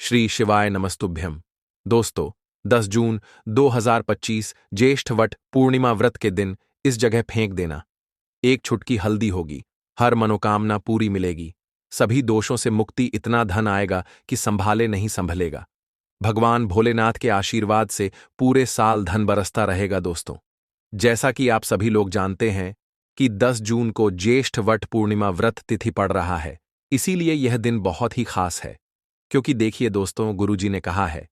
श्री शिवाय नमस्तुभ्यम। दोस्तों, 10 जून 2025 ज्येष्ठ वट पूर्णिमा व्रत के दिन इस जगह फेंक देना। एक छुटकी हल्दी होगी, हर मनोकामना पूरी मिलेगी, सभी दोषों से मुक्ति, इतना धन आएगा कि संभाले नहीं संभलेगा। भगवान भोलेनाथ के आशीर्वाद से पूरे साल धन बरसता रहेगा। दोस्तों, जैसा कि आप सभी लोग जानते हैं कि 10 जून को ज्येष्ठ वट पूर्णिमा व्रत तिथि पड़ रहा है, इसीलिए यह दिन बहुत ही खास है। क्योंकि देखिए दोस्तों, गुरुजी ने कहा है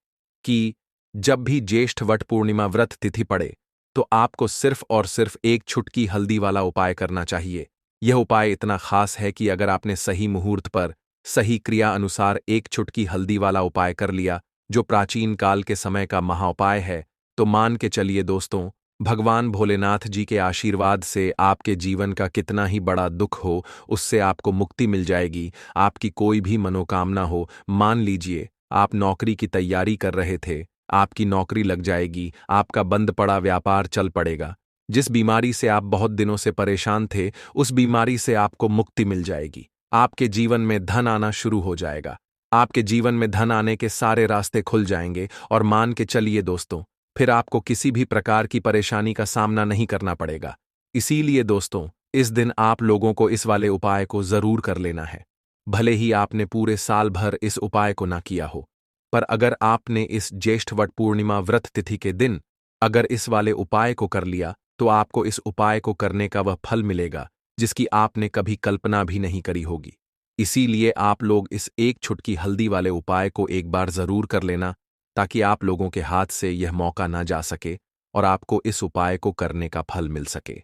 कि जब भी ज्येष्ठ वट पूर्णिमा व्रत तिथि पड़े तो आपको सिर्फ और सिर्फ एक छुटकी हल्दी वाला उपाय करना चाहिए। यह उपाय इतना खास है कि अगर आपने सही मुहूर्त पर सही क्रिया अनुसार एक छुटकी हल्दी वाला उपाय कर लिया, जो प्राचीन काल के समय का महाउपाय है, तो मान के चलिए दोस्तों, भगवान भोलेनाथ जी के आशीर्वाद से आपके जीवन का कितना ही बड़ा दुख हो, उससे आपको मुक्ति मिल जाएगी। आपकी कोई भी मनोकामना हो, मान लीजिए आप नौकरी की तैयारी कर रहे थे, आपकी नौकरी लग जाएगी, आपका बंद पड़ा व्यापार चल पड़ेगा। जिस बीमारी से आप बहुत दिनों से परेशान थे, उस बीमारी से आपको मुक्ति मिल जाएगी। आपके जीवन में धन आना शुरू हो जाएगा। आपके जीवन में धन आने के सारे रास्ते खुल जाएंगे और मान के चलिए दोस्तों, फिर आपको किसी भी प्रकार की परेशानी का सामना नहीं करना पड़ेगा। इसीलिए दोस्तों, इस दिन आप लोगों को इस वाले उपाय को जरूर कर लेना है। भले ही आपने पूरे साल भर इस उपाय को ना किया हो, पर अगर आपने इस ज्येष्ठ वट पूर्णिमा व्रत तिथि के दिन अगर इस वाले उपाय को कर लिया, तो आपको इस उपाय को करने का वह फल मिलेगा जिसकी आपने कभी कल्पना भी नहीं करी होगी। इसीलिए आप लोग इस एक छुटकी हल्दी वाले उपाय को एक बार जरूर कर लेना, ताकि आप लोगों के हाथ से यह मौका ना जा सके और आपको इस उपाय को करने का फल मिल सके।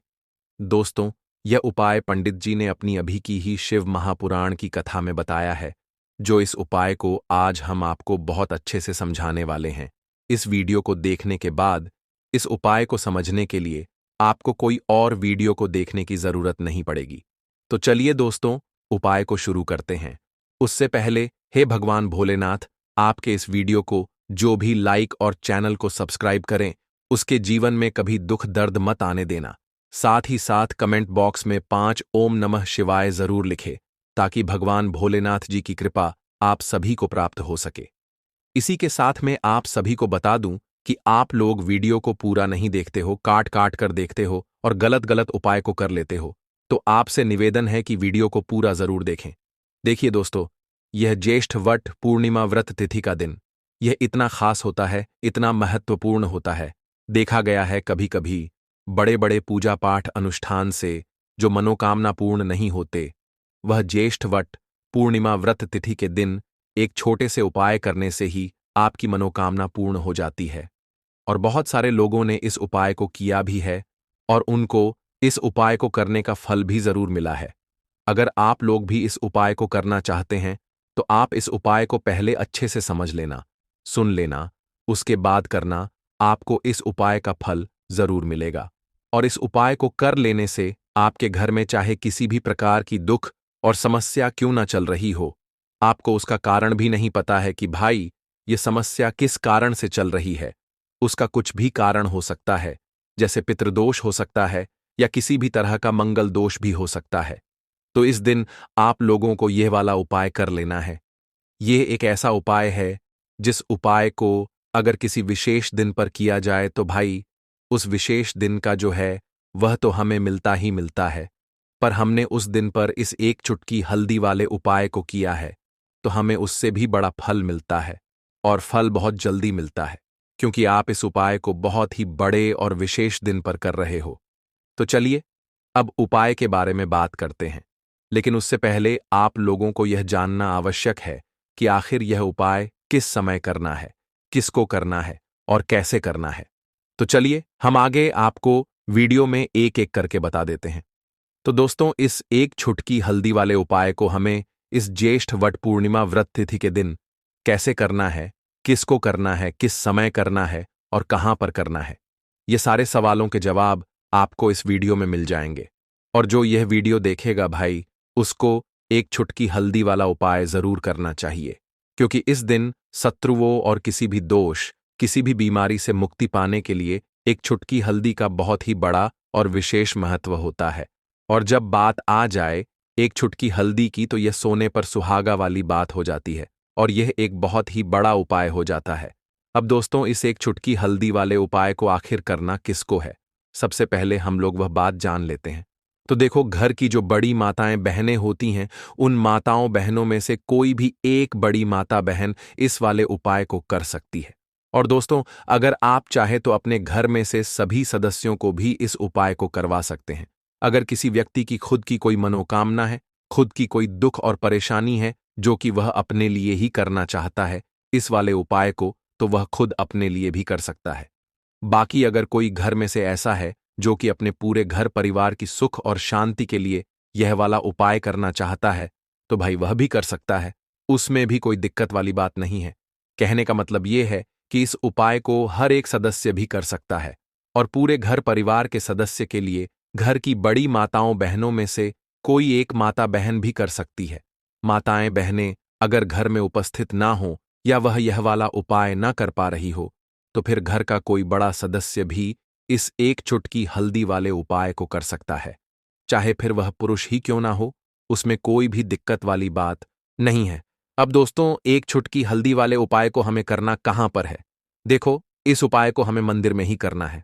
दोस्तों, यह उपाय पंडित जी ने अपनी अभी की ही शिव महापुराण की कथा में बताया है, जो इस उपाय को आज हम आपको बहुत अच्छे से समझाने वाले हैं। इस वीडियो को देखने के बाद इस उपाय को समझने के लिए आपको कोई और वीडियो को देखने की जरूरत नहीं पड़ेगी। तो चलिए दोस्तों, उपाय को शुरू करते हैं। उससे पहले, हे भगवान भोलेनाथ, आपके इस वीडियो को जो भी लाइक और चैनल को सब्सक्राइब करें, उसके जीवन में कभी दुख दर्द मत आने देना। साथ ही साथ कमेंट बॉक्स में 5 ओम नमः शिवाय जरूर लिखे, ताकि भगवान भोलेनाथ जी की कृपा आप सभी को प्राप्त हो सके। इसी के साथ में आप सभी को बता दूं कि आप लोग वीडियो को पूरा नहीं देखते हो, काट काट कर देखते हो और गलत गलत उपाय को कर लेते हो, तो आपसे निवेदन है कि वीडियो को पूरा जरूर देखें। देखिए दोस्तों, यह ज्येष्ठ वट पूर्णिमा व्रत तिथि का दिन, यह इतना खास होता है, इतना महत्वपूर्ण होता है। देखा गया है कभी कभी बड़े बड़े पूजा पाठ अनुष्ठान से जो मनोकामना पूर्ण नहीं होते, वह ज्येष्ठ वट पूर्णिमा व्रत तिथि के दिन एक छोटे से उपाय करने से ही आपकी मनोकामना पूर्ण हो जाती है। और बहुत सारे लोगों ने इस उपाय को किया भी है और उनको इस उपाय को करने का फल भी जरूर मिला है। अगर आप लोग भी इस उपाय को करना चाहते हैं, तो आप इस उपाय को पहले अच्छे से समझ लेना, सुन लेना, उसके बाद करना। आपको इस उपाय का फल जरूर मिलेगा। और इस उपाय को कर लेने से आपके घर में चाहे किसी भी प्रकार की दुख और समस्या क्यों ना चल रही हो, आपको उसका कारण भी नहीं पता है कि भाई ये समस्या किस कारण से चल रही है, उसका कुछ भी कारण हो सकता है, जैसे पितृदोष हो सकता है या किसी भी तरह का मंगल दोष भी हो सकता है। तो इस दिन आप लोगों को यह वाला उपाय कर लेना है। यह एक ऐसा उपाय है जिस उपाय को अगर किसी विशेष दिन पर किया जाए, तो भाई उस विशेष दिन का जो है वह तो हमें मिलता ही मिलता है, पर हमने उस दिन पर इस एक चुटकी हल्दी वाले उपाय को किया है, तो हमें उससे भी बड़ा फल मिलता है और फल बहुत जल्दी मिलता है, क्योंकि आप इस उपाय को बहुत ही बड़े और विशेष दिन पर कर रहे हो। तो चलिए अब उपाय के बारे में बात करते हैं, लेकिन उससे पहले आप लोगों को यह जानना आवश्यक है कि आखिर यह उपाय किस समय करना है, किसको करना है और कैसे करना है। तो चलिए हम आगे आपको वीडियो में एक एक करके बता देते हैं। तो दोस्तों, इस एक छुटकी हल्दी वाले उपाय को हमें इस ज्येष्ठ वट पूर्णिमा व्रत तिथि के दिन कैसे करना है, किसको करना है, किस समय करना है और कहां पर करना है, ये सारे सवालों के जवाब आपको इस वीडियो में मिल जाएंगे। और जो यह वीडियो देखेगा भाई, उसको एक छुटकी हल्दी वाला उपाय जरूर करना चाहिए, क्योंकि इस दिन शत्रुओं और किसी भी दोष, किसी भी बीमारी से मुक्ति पाने के लिए एक छुटकी हल्दी का बहुत ही बड़ा और विशेष महत्व होता है। और जब बात आ जाए एक छुटकी हल्दी की, तो यह सोने पर सुहागा वाली बात हो जाती है और यह एक बहुत ही बड़ा उपाय हो जाता है। अब दोस्तों, इस एक चुटकी हल्दी वाले उपाय को आखिर करना किसको है? सबसे पहले हम लोग वह बात जान लेते हैं। तो देखो, घर की जो बड़ी माताएं बहनें होती हैं, उन माताओं बहनों में से कोई भी एक बड़ी माता बहन इस वाले उपाय को कर सकती है। और दोस्तों, अगर आप चाहे तो अपने घर में से सभी सदस्यों को भी इस उपाय को करवा सकते हैं। अगर किसी व्यक्ति की खुद की कोई मनोकामना है, खुद की कोई दुख और परेशानी है जो कि वह अपने लिए ही करना चाहता है इस वाले उपाय को, तो वह खुद अपने लिए भी कर सकता है। बाकी अगर कोई घर में से ऐसा है जो कि अपने पूरे घर परिवार की सुख और शांति के लिए यह वाला उपाय करना चाहता है, तो भाई वह भी कर सकता है। उसमें भी कोई दिक्कत वाली बात नहीं है। कहने का मतलब यह है कि इस उपाय को हर एक सदस्य भी कर सकता है और पूरे घर परिवार के सदस्य के लिए घर की बड़ी माताओं बहनों में से कोई एक माता बहन भी कर सकती है। माताएं बहनें अगर घर में उपस्थित ना हो या वह यह वाला उपाय ना कर पा रही हो, तो फिर घर का कोई बड़ा सदस्य भी इस एक चुटकी हल्दी वाले उपाय को कर सकता है। चाहे फिर वह पुरुष ही क्यों ना हो, उसमें कोई भी दिक्कत वाली बात नहीं है। अब दोस्तों, एक चुटकी हल्दी वाले उपाय को हमें करना कहां पर है? देखो, इस उपाय को हमें मंदिर में ही करना है।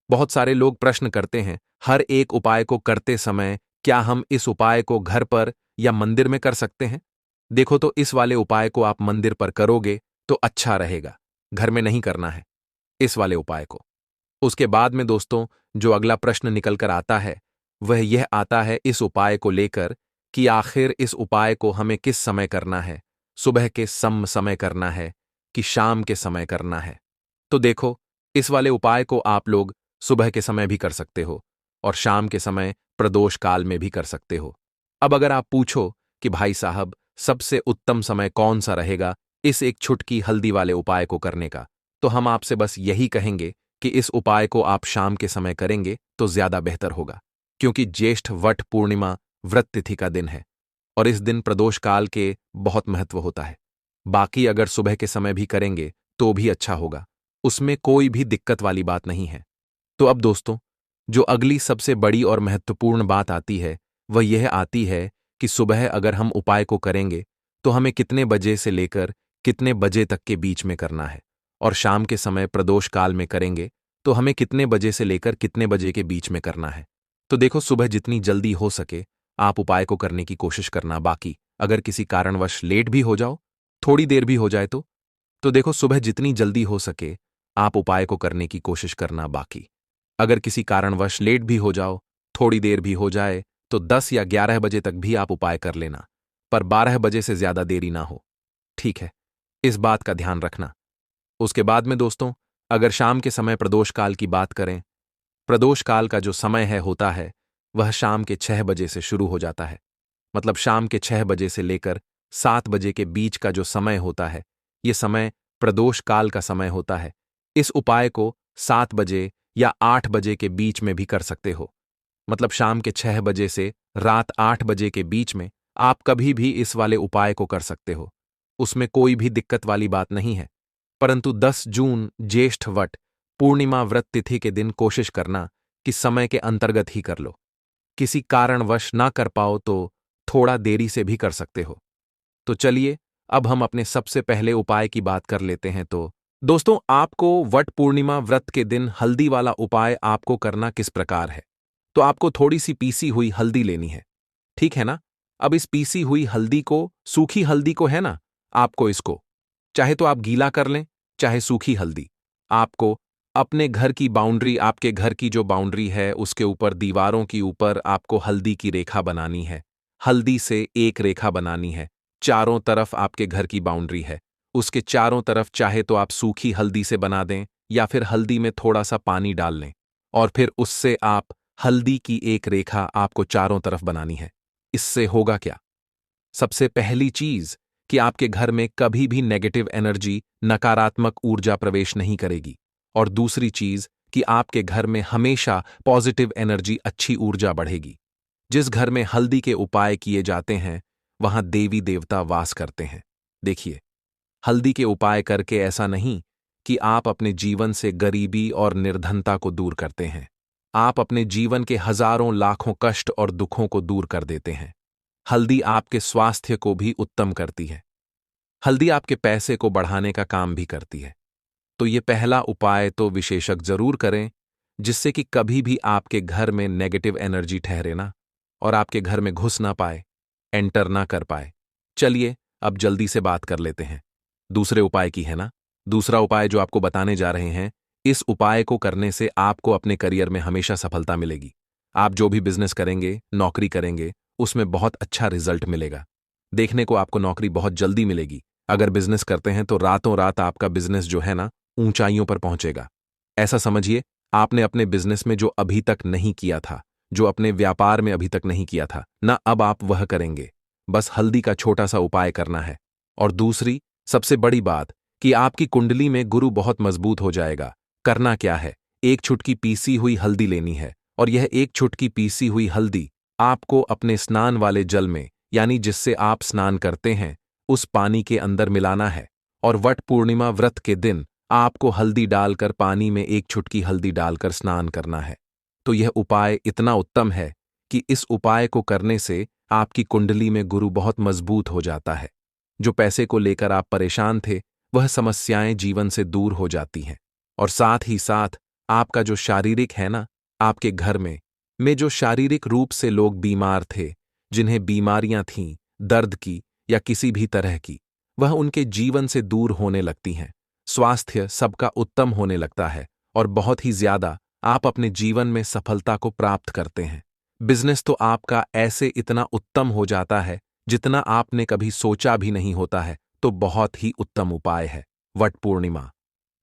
बहुत सारे लोग प्रश्न करते हैं, हर एक उपाय को करते समय क्या हम इस उपाय को घर पर या मंदिर में कर सकते हैं? देखो, तो इस वाले उपाय को आप मंदिर पर करोगे तो अच्छा रहेगा, घर में नहीं करना है इस वाले उपाय को। उसके बाद में दोस्तों, जो अगला प्रश्न निकल कर आता है वह यह आता है इस उपाय को लेकर कि आखिर इस उपाय को हमें किस समय करना है? सुबह के सम समय करना है कि शाम के समय करना है? तो देखो, इस वाले उपाय को आप लोग सुबह के समय भी कर सकते हो और शाम के समय प्रदोष काल में भी कर सकते हो। अब अगर आप पूछो कि भाई साहब, सबसे उत्तम समय कौन सा रहेगा इस एक छुटकी हल्दी वाले उपाय को करने का, तो हम आपसे बस यही कहेंगे कि इस उपाय को आप शाम के समय करेंगे तो ज्यादा बेहतर होगा, क्योंकि ज्येष्ठ वट पूर्णिमा व्रत तिथि का दिन है और इस दिन प्रदोष काल के बहुत महत्व होता है। बाकी अगर सुबह के समय भी करेंगे तो भी अच्छा होगा, उसमें कोई भी दिक्कत वाली बात नहीं है। तो अब दोस्तों, जो अगली सबसे बड़ी और महत्वपूर्ण बात आती है वह यह आती है कि सुबह अगर हम उपाय को करेंगे तो हमें कितने बजे से लेकर कितने बजे तक के बीच में करना है, और शाम के समय प्रदोष काल में करेंगे तो हमें कितने बजे से लेकर कितने बजे के बीच में करना है। तो देखो, सुबह जितनी जल्दी हो सके आप उपाय को करने की कोशिश करना। बाकी अगर किसी कारणवश लेट भी हो जाओ, थोड़ी देर भी हो जाए तो देखो, सुबह जितनी जल्दी हो सके आप उपाय को करने की कोशिश करना। बाकी अगर किसी कारणवश लेट भी हो जाओ, थोड़ी देर भी हो जाए, तो 10 या 11 बजे तक भी आप उपाय कर लेना, पर 12 बजे से ज्यादा देरी ना हो। ठीक है, इस बात का ध्यान रखना। उसके बाद में दोस्तों, अगर शाम के समय प्रदोष काल की बात करें, प्रदोष काल का जो समय होता है वह शाम के 6 बजे से शुरू हो जाता है। मतलब शाम के 6 बजे से लेकर 7 बजे के बीच का जो समय होता है, ये समय प्रदोष काल का समय होता है। इस उपाय को 7 बजे या 8 बजे के बीच में भी कर सकते हो। मतलब शाम के 6 बजे से रात 8 बजे के बीच में आप कभी भी इस वाले उपाय को कर सकते हो, उसमें कोई भी दिक्कत वाली बात नहीं है। परंतु 10 जून ज्येष्ठ वट पूर्णिमा व्रत तिथि के दिन कोशिश करना कि समय के अंतर्गत ही कर लो। किसी कारणवश ना कर पाओ तो थोड़ा देरी से भी कर सकते हो। तो चलिए, अब हम अपने सबसे पहले उपाय की बात कर लेते हैं। तो दोस्तों, आपको वट पूर्णिमा व्रत के दिन हल्दी वाला उपाय आपको करना किस प्रकार है? तो आपको थोड़ी सी पीसी हुई हल्दी लेनी है, ठीक है ना? अब इस पीसी हुई हल्दी को, सूखी हल्दी को है ना, आपको इसको चाहे तो आप गीला कर लें, चाहे सूखी हल्दी। आपको अपने घर की बाउंड्री, आपके घर की जो बाउंड्री है उसके ऊपर, दीवारों की ऊपर आपको हल्दी की रेखा बनानी है। हल्दी से एक रेखा बनानी है। चारों तरफ आपके घर की बाउंड्री है, उसके चारों तरफ चाहे तो आप सूखी हल्दी से बना दें या फिर हल्दी में थोड़ा सा पानी डाल लें और फिर उससे आप हल्दी की एक रेखा आपको चारों तरफ बनानी है। इससे होगा क्या? सबसे पहली चीज कि आपके घर में कभी भी नेगेटिव एनर्जी, नकारात्मक ऊर्जा प्रवेश नहीं करेगी, और दूसरी चीज कि आपके घर में हमेशा पॉजिटिव एनर्जी, अच्छी ऊर्जा बढ़ेगी। जिस घर में हल्दी के उपाय किए जाते हैं वहां देवी देवता वास करते हैं। देखिए, हल्दी के उपाय करके ऐसा नहीं कि आप अपने जीवन से गरीबी और निर्धनता को दूर करते हैं, आप अपने जीवन के हजारों लाखों कष्ट और दुखों को दूर कर देते हैं। हल्दी आपके स्वास्थ्य को भी उत्तम करती है। हल्दी आपके पैसे को बढ़ाने का काम भी करती है। तो ये पहला उपाय तो विशेषज्ञ जरूर करें, जिससे कि कभी भी आपके घर में नेगेटिव एनर्जी ठहरे ना और आपके घर में घुस ना पाए, एंटर ना कर पाए। चलिए अब जल्दी से बात कर लेते हैं दूसरे उपाय की, है ना। दूसरा उपाय जो आपको बताने जा रहे हैं, इस उपाय को करने से आपको अपने करियर में हमेशा सफलता मिलेगी। आप जो भी बिजनेस करेंगे, नौकरी करेंगे, उसमें बहुत अच्छा रिजल्ट मिलेगा। देखने को आपको नौकरी बहुत जल्दी मिलेगी। अगर बिजनेस करते हैं तो रातों रात आपका बिजनेस जो है ना, ऊंचाइयों पर पहुंचेगा। ऐसा समझिए, आपने अपने बिजनेस में जो अभी तक नहीं किया था, जो अपने व्यापार में अभी तक नहीं किया था ना, अब आप वह करेंगे। बस हल्दी का छोटा सा उपाय करना है। और दूसरी सबसे बड़ी बात कि आपकी कुंडली में गुरु बहुत मजबूत हो जाएगा। करना क्या है, एक चुटकी पीसी हुई हल्दी लेनी है और यह एक चुटकी पीसी हुई हल्दी आपको अपने स्नान वाले जल में, यानी जिससे आप स्नान करते हैं, उस पानी के अंदर मिलाना है। और वट पूर्णिमा व्रत के दिन आपको हल्दी डालकर पानी में एक चुटकी हल्दी डालकर स्नान करना है। तो यह उपाय इतना उत्तम है कि इस उपाय को करने से आपकी कुंडली में गुरु बहुत मजबूत हो जाता है। जो पैसे को लेकर आप परेशान थे, वह समस्याएं जीवन से दूर हो जाती हैं। और साथ ही साथ आपका जो शारीरिक है ना, आपके घर में जो शारीरिक रूप से लोग बीमार थे, जिन्हें बीमारियां थीं, दर्द की या किसी भी तरह की, वह उनके जीवन से दूर होने लगती हैं। स्वास्थ्य सबका उत्तम होने लगता है और बहुत ही ज्यादा आप अपने जीवन में सफलता को प्राप्त करते हैं। बिजनेस तो आपका ऐसे इतना उत्तम हो जाता है जितना आपने कभी सोचा भी नहीं होता है। तो बहुत ही उत्तम उपाय है। वट पूर्णिमा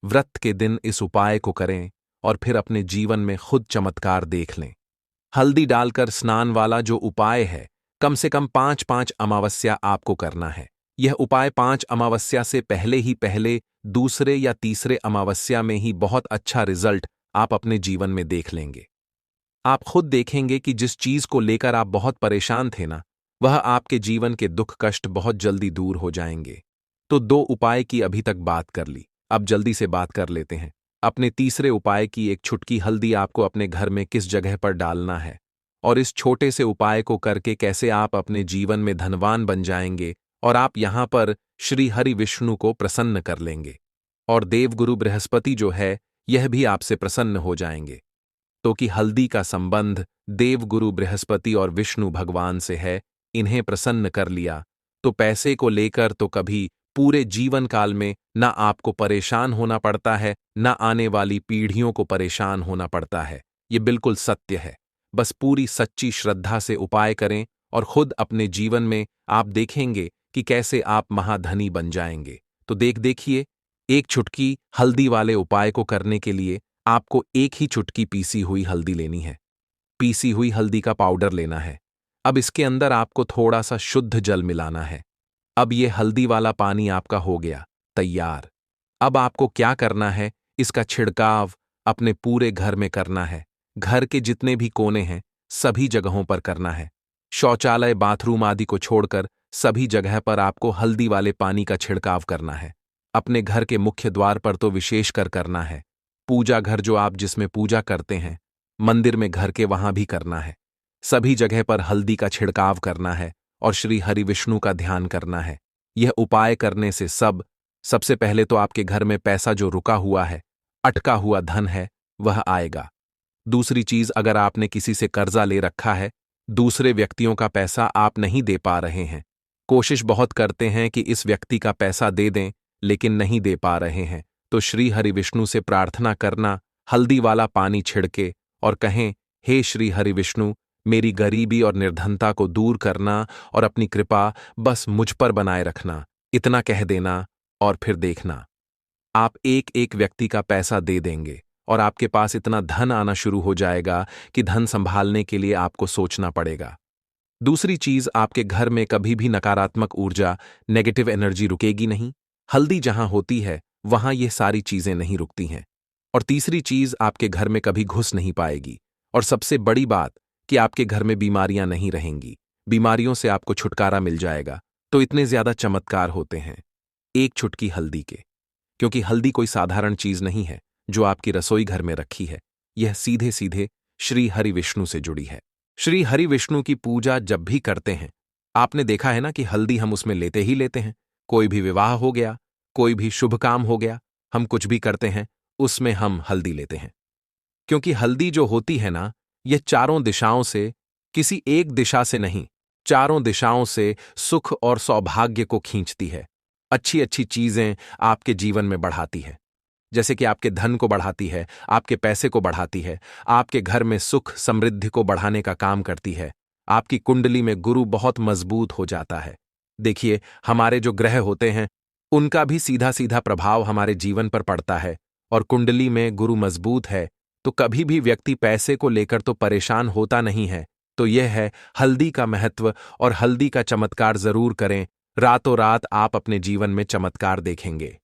व्रत के दिन इस उपाय को करें और फिर अपने जीवन में खुद चमत्कार देख लें। हल्दी डालकर स्नान वाला जो उपाय है, कम से कम 5-5 अमावस्या आपको करना है। यह उपाय 5 अमावस्या से पहले ही पहले दूसरे या तीसरे अमावस्या में ही बहुत अच्छा रिजल्ट आप अपने जीवन में देख लेंगे। आप खुद देखेंगे कि जिस चीज को लेकर आप बहुत परेशान थे ना, वह आपके जीवन के दुख कष्ट बहुत जल्दी दूर हो जाएंगे। तो 2 उपाय की अभी तक बात कर ली, अब जल्दी से बात कर लेते हैं अपने तीसरे उपाय की। एक चुटकी हल्दी आपको अपने घर में किस जगह पर डालना है और इस छोटे से उपाय को करके कैसे आप अपने जीवन में धनवान बन जाएंगे और आप यहां पर श्री हरि विष्णु को प्रसन्न कर लेंगे और देवगुरु बृहस्पति जो है, यह भी आपसे प्रसन्न हो जाएंगे। तो कि हल्दी का संबंध देवगुरु बृहस्पति और विष्णु भगवान से है, इन्हें प्रसन्न कर लिया तो पैसे को लेकर तो कभी पूरे जीवन काल में ना आपको परेशान होना पड़ता है, ना आने वाली पीढ़ियों को परेशान होना पड़ता है। ये बिल्कुल सत्य है। बस पूरी सच्ची श्रद्धा से उपाय करें और खुद अपने जीवन में आप देखेंगे कि कैसे आप महाधनी बन जाएंगे। तो देखिए, एक चुटकी हल्दी वाले उपाय को करने के लिए आपको एक ही चुटकी पीसी हुई हल्दी लेनी है। पीसी हुई हल्दी का पाउडर लेना है। अब इसके अंदर आपको थोड़ा सा शुद्ध जल मिलाना है। अब ये हल्दी वाला पानी आपका हो गया तैयार। अब आपको क्या करना है, इसका छिड़काव अपने पूरे घर में करना है। घर के जितने भी कोने हैं, सभी जगहों पर करना है। शौचालय, बाथरूम आदि को छोड़कर सभी जगह पर आपको हल्दी वाले पानी का छिड़काव करना है। अपने घर के मुख्य द्वार पर तो विशेषकर करना है। पूजा घर जो आप जिसमें पूजा करते हैं, मंदिर में घर के वहां भी करना है। सभी जगह पर हल्दी का छिड़काव करना है और श्री हरि विष्णु का ध्यान करना है। यह उपाय करने से सबसे पहले तो आपके घर में पैसा जो रुका हुआ है, अटका हुआ धन है, वह आएगा। दूसरी चीज, अगर आपने किसी से कर्जा ले रखा है, दूसरे व्यक्तियों का पैसा आप नहीं दे पा रहे हैं, कोशिश बहुत करते हैं कि इस व्यक्ति का पैसा दे दें, लेकिन नहीं दे पा रहे हैं, तो श्री हरि विष्णु से प्रार्थना करना, हल्दी वाला पानी छिड़के और कहें, हे श्री हरि विष्णु, मेरी गरीबी और निर्धनता को दूर करना और अपनी कृपा बस मुझ पर बनाए रखना। इतना कह देना और फिर देखना, आप एक एक व्यक्ति का पैसा दे देंगे और आपके पास इतना धन आना शुरू हो जाएगा कि धन संभालने के लिए आपको सोचना पड़ेगा। दूसरी चीज, आपके घर में कभी भी नकारात्मक ऊर्जा, नेगेटिव एनर्जी रुकेगी नहीं। हल्दी जहां होती है, वहां ये सारी चीजें नहीं रुकती हैं। और तीसरी चीज, आपके घर में कभी घुस नहीं पाएगी। और सबसे बड़ी बात कि आपके घर में बीमारियां नहीं रहेंगी। बीमारियों से आपको छुटकारा मिल जाएगा। तो इतने ज्यादा चमत्कार होते हैं एक चुटकी हल्दी के, क्योंकि हल्दी कोई साधारण चीज नहीं है जो आपकी रसोई घर में रखी है। यह सीधे सीधे श्री हरि विष्णु से जुड़ी है। श्री हरि विष्णु की पूजा जब भी करते हैं, आपने देखा है ना कि हल्दी हम उसमें लेते ही लेते हैं। कोई भी विवाह हो गया, कोई भी शुभ काम हो गया, हम कुछ भी करते हैं, उसमें हम हल्दी लेते हैं। क्योंकि हल्दी जो होती है ना, ये चारों दिशाओं से, किसी एक दिशा से नहीं, चारों दिशाओं से सुख और सौभाग्य को खींचती है। अच्छी अच्छी चीजें आपके जीवन में बढ़ाती है। जैसे कि आपके धन को बढ़ाती है, आपके पैसे को बढ़ाती है, आपके घर में सुख समृद्धि को बढ़ाने का काम करती है। आपकी कुंडली में गुरु बहुत मजबूत हो जाता है। देखिए, हमारे जो ग्रह होते हैं, उनका भी सीधा सीधा प्रभाव हमारे जीवन पर पड़ता है, और कुंडली में गुरु मजबूत है तो कभी भी व्यक्ति पैसे को लेकर तो परेशान होता नहीं है। तो यह है हल्दी का महत्व, और हल्दी का चमत्कार जरूर करें। रातों रात आप अपने जीवन में चमत्कार देखेंगे।